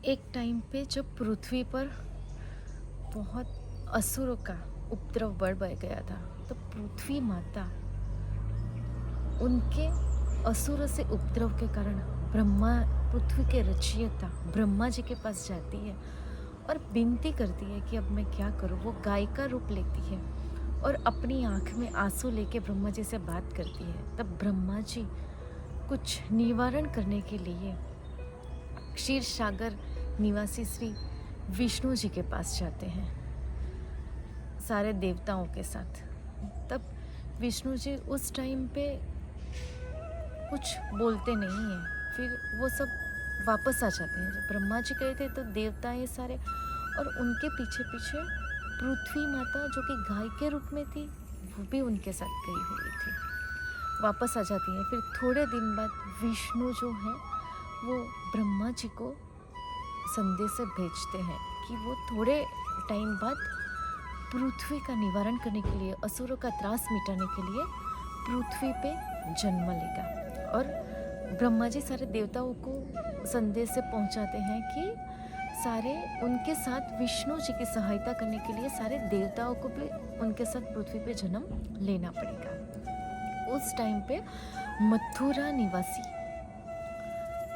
एक टाइम पे जब पृथ्वी पर बहुत असुरों का उपद्रव बढ़ गया था, तो पृथ्वी माता उनके असुरों से उपद्रव के कारण ब्रह्मा पृथ्वी के रचयिता ब्रह्मा जी के पास जाती है और विनती करती है कि अब मैं क्या करूं। वो गाय का रूप लेती है और अपनी आंख में आंसू लेके ब्रह्मा जी से बात करती है। तब ब्रह्मा जी कुछ निवारण करने के लिए क्षीर सागर निवासी श्री विष्णु जी के पास जाते हैं सारे देवताओं के साथ। तब विष्णु जी उस टाइम पे कुछ बोलते नहीं हैं, फिर वो सब वापस आ जाते हैं। जब ब्रह्मा जी गए थे तो देवता ये सारे और उनके पीछे पीछे पृथ्वी माता जो कि गाय के रूप में थी वो भी उनके साथ गई हुई थी, वापस आ जाती हैं। फिर थोड़े दिन बाद विष्णु जो है वो ब्रह्मा जी को संदेश भेजते हैं कि वो थोड़े टाइम बाद पृथ्वी का निवारण करने के लिए, असुरों का त्रास मिटाने के लिए पृथ्वी पे जन्म लेगा। और ब्रह्मा जी सारे देवताओं को संदेश से पहुंचाते हैं कि सारे उनके साथ विष्णु जी की सहायता करने के लिए सारे देवताओं को भी उनके साथ पृथ्वी पे जन्म लेना पड़ेगा। उस टाइम पे मथुरा निवासी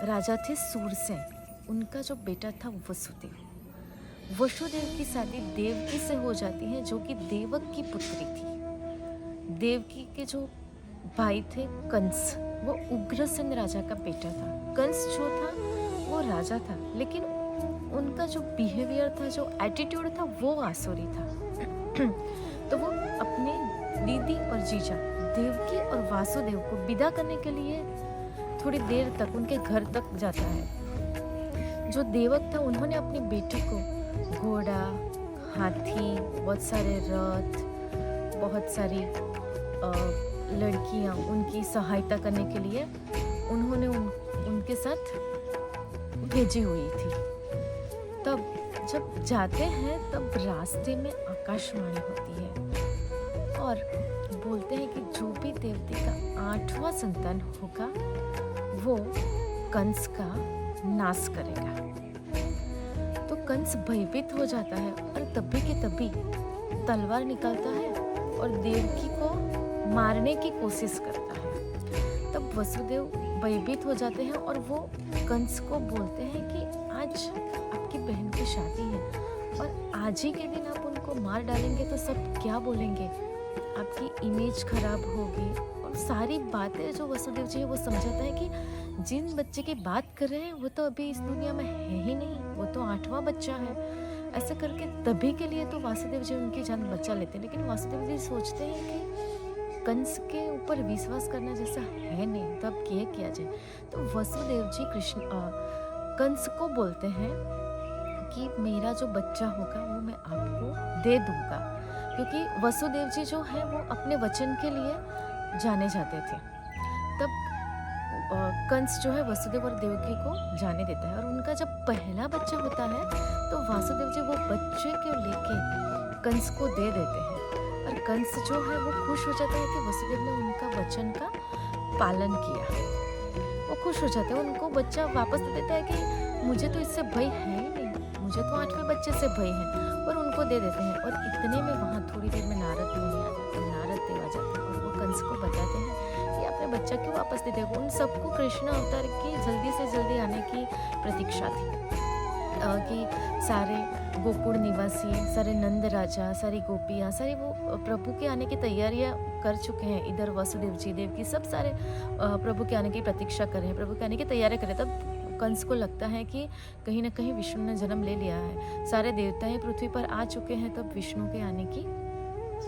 राजा थे सूरसेन, उनका जो बेटा था वसुदेव। वसुदेव की शादी देवकी से हो जाती है जो कि देवक की पुत्री थी। देवकी के जो भाई थे कंस, वो उग्रसेन राजा का बेटा था। कंस जो था वो राजा था, लेकिन उनका जो बिहेवियर था, जो एटीट्यूड था, वो आसुरी था। तो वो अपने दीदी और जीजा देवकी और वासुदेव को विदा करने के लिए थोड़ी देर तक उनके घर तक जाता है। जो देवक था उन्होंने अपनी बेटी को घोड़ा, हाथी, बहुत सारे रथ, बहुत सारी लड़कियां उनकी सहायता करने के लिए उन्होंने उनके साथ भेजी हुई थी। तब जब जाते हैं तब रास्ते में आकाशवाणी होती है और बोलते हैं कि जो भी देवते का 8वां संतान होगा वो कंस का नाश करेगा। तो कंस भयभीत हो जाता है और तभी के तभी तलवार निकालता है और देवकी को मारने की कोशिश करता है। तब वसुदेव भयभीत हो जाते हैं और वो कंस को बोलते हैं कि आज आपकी बहन की शादी है और आज ही के दिन आप उनको मार डालेंगे तो सब क्या बोलेंगे, आपकी इमेज खराब होगी। और सारी बातें जो वसुदेव जी है वो समझाता है कि जिन बच्चे की बात कर रहे हैं वो तो अभी इस दुनिया में है ही नहीं, वो तो 8वां बच्चा है। ऐसा करके तभी के लिए तो वासुदेव जी उनकी जान बचा लेते हैं। लेकिन वासुदेव जी सोचते हैं कि कंस के ऊपर विश्वास करना जैसा है नहीं, तो अब किया जाए। तो वसुदेव जी कंस को बोलते हैं कि मेरा जो बच्चा होगा वो मैं आपको दे दूंगा, क्योंकि वसुदेव जी जो है वो अपने वचन के लिए जाने जाते थे। तब कंस जो है वसुदेव और देवकी को जाने देता है और उनका जब पहला बच्चा होता है तो वासुदेव जी वो बच्चे को लेके कंस को दे देते हैं और कंस जो है वो खुश हो जाता है कि वसुदेव ने उनका वचन का पालन किया। वो खुश हो जाते हैं, उनको बच्चा वापस दे देता है कि मुझे तो इससे भय है ही नहीं, मुझे तो 8वें बच्चे से भय है, और उनको दे देते हैं। और इतने में वहाँ थोड़ी देर में नारद मुनि आ जाते हैं, नारद देव आ जाते हैं और वो कंस को बताते हैं कि अपने बच्चा क्यों वापस दे देगा। उन सबको कृष्ण अवतार की जल्दी से जल्दी आने की प्रतीक्षा थी कि सारे गोकुल निवासी, सारे नंद राजा, सारी गोपियाँ, सारी वो प्रभु के आने की तैयारियां कर चुके हैं। इधर वसुदेव जी, देवकी, सब सारे प्रभु के आने की प्रतीक्षा कर रहे हैं, प्रभु के आने की तैयारियां कर रहे हैं। तब कंस को लगता है कि कहीं ना कहीं विष्णु ने जन्म ले लिया है, सारे देवताएं पृथ्वी पर आ चुके हैं, तब विष्णु के आने की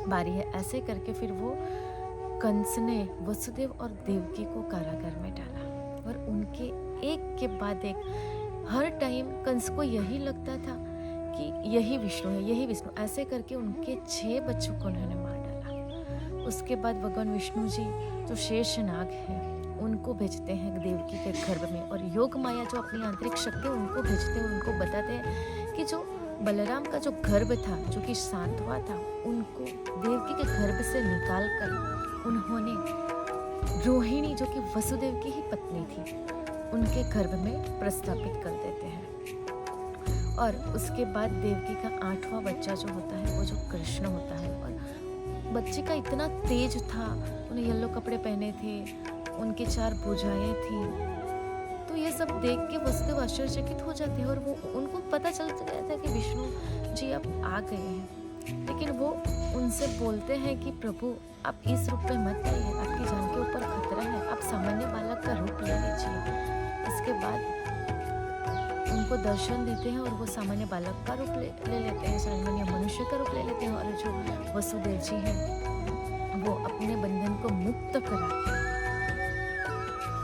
बारी है। ऐसे करके फिर वो कंस ने वसुदेव और देवकी को कारागार में डाला और उनके एक के बाद एक हर टाइम कंस को यही लगता था कि यही विष्णु है, यही विष्णु। ऐसे करके उनके 6 बच्चों को उन्होंने मार डाला। उसके बाद भगवान विष्णु जी जो शेषनाग है उनको भेजते हैं देवकी के गर्भ में, और योग माया जो अपनी आंतरिक शक्ति उनको भेजते हैं, उनको बताते हैं कि जो बलराम का जो गर्भ था जो कि शांत हुआ था, उनको देवकी के गर्भ से निकाल कर उन्होंने रोहिणी जो कि वसुदेव की ही पत्नी थी उनके गर्भ में प्रस्थापित कर देते हैं। और उसके बाद देवकी का 8वां बच्चा जो होता है वो जो कृष्ण होता है। और बच्चे का इतना तेज था, उन्हें येलो कपड़े पहने थे, उनके 4 भुजाएं थी। तो ये सब देख के वसुदेव आश्चर्यचकित हो जाते हैं और वो उनको पता चल गया था कि विष्णु जी अब आ गए हैं। लेकिन वो उनसे बोलते हैं कि प्रभु आप इस रूप में मत आइए, आपकी जान के ऊपर खतरा है, आप सामान्य बालक का रूप ले लीजिए। इसके बाद उनको दर्शन देते हैं और वो सामान्य बालक का रूप ले लेते हैं, सामान्य मनुष्य का रूप ले लेते हैं। और जो वसुदेव जी हैं वो अपने बंधन को मुक्त करा के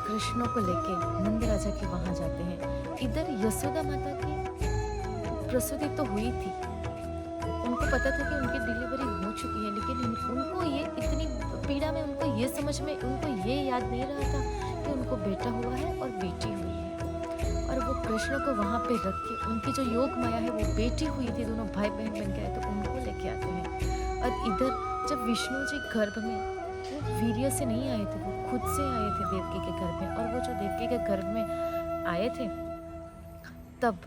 कृष्ण को लेके नंद राजा के वहां जाते हैं। इधर यशोदा माता की प्रसूति तो हुई थी, उनको पता था कि उनकी डिलीवरी हो चुकी है, लेकिन उनको ये इतनी पीड़ा में उनको ये समझ में उनको ये याद नहीं रहा था कि उनको बेटा हुआ है और बेटी हुई है। और वो कृष्ण को वहाँ पे रख के उनकी जो योग माया है वो बेटी हुई थी, दोनों भाई बहन बन गए, तो उनको लेके आते हैं। और इधर जब विष्णु जी गर्भ में, वो वीर्य से नहीं आए थे, वो खुद से आए थे देवकी के गर्भ में। और वो जो देवकी के गर्भ में आए थे तब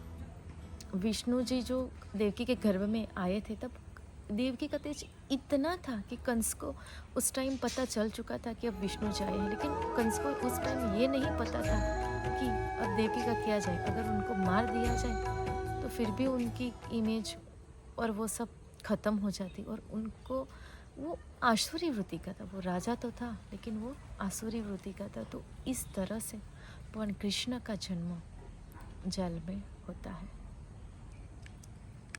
विष्णु जी जो देवकी के गर्भ में आए थे तब देवकी का तेज इतना था कि कंस को उस टाइम पता चल चुका था कि अब विष्णु जी आए हैं। लेकिन कंस को उस टाइम ये नहीं पता था कि अब देवकी का क्या जाए, अगर उनको मार दिया जाए तो फिर भी उनकी इमेज और वो सब खत्म हो जाती। और उनको वो आसुरी वृत्ति का था, वो राजा तो था लेकिन वो आसुरी वृत्ति का था। तो इस तरह से भगवान कृष्ण का जन्म जल में होता है।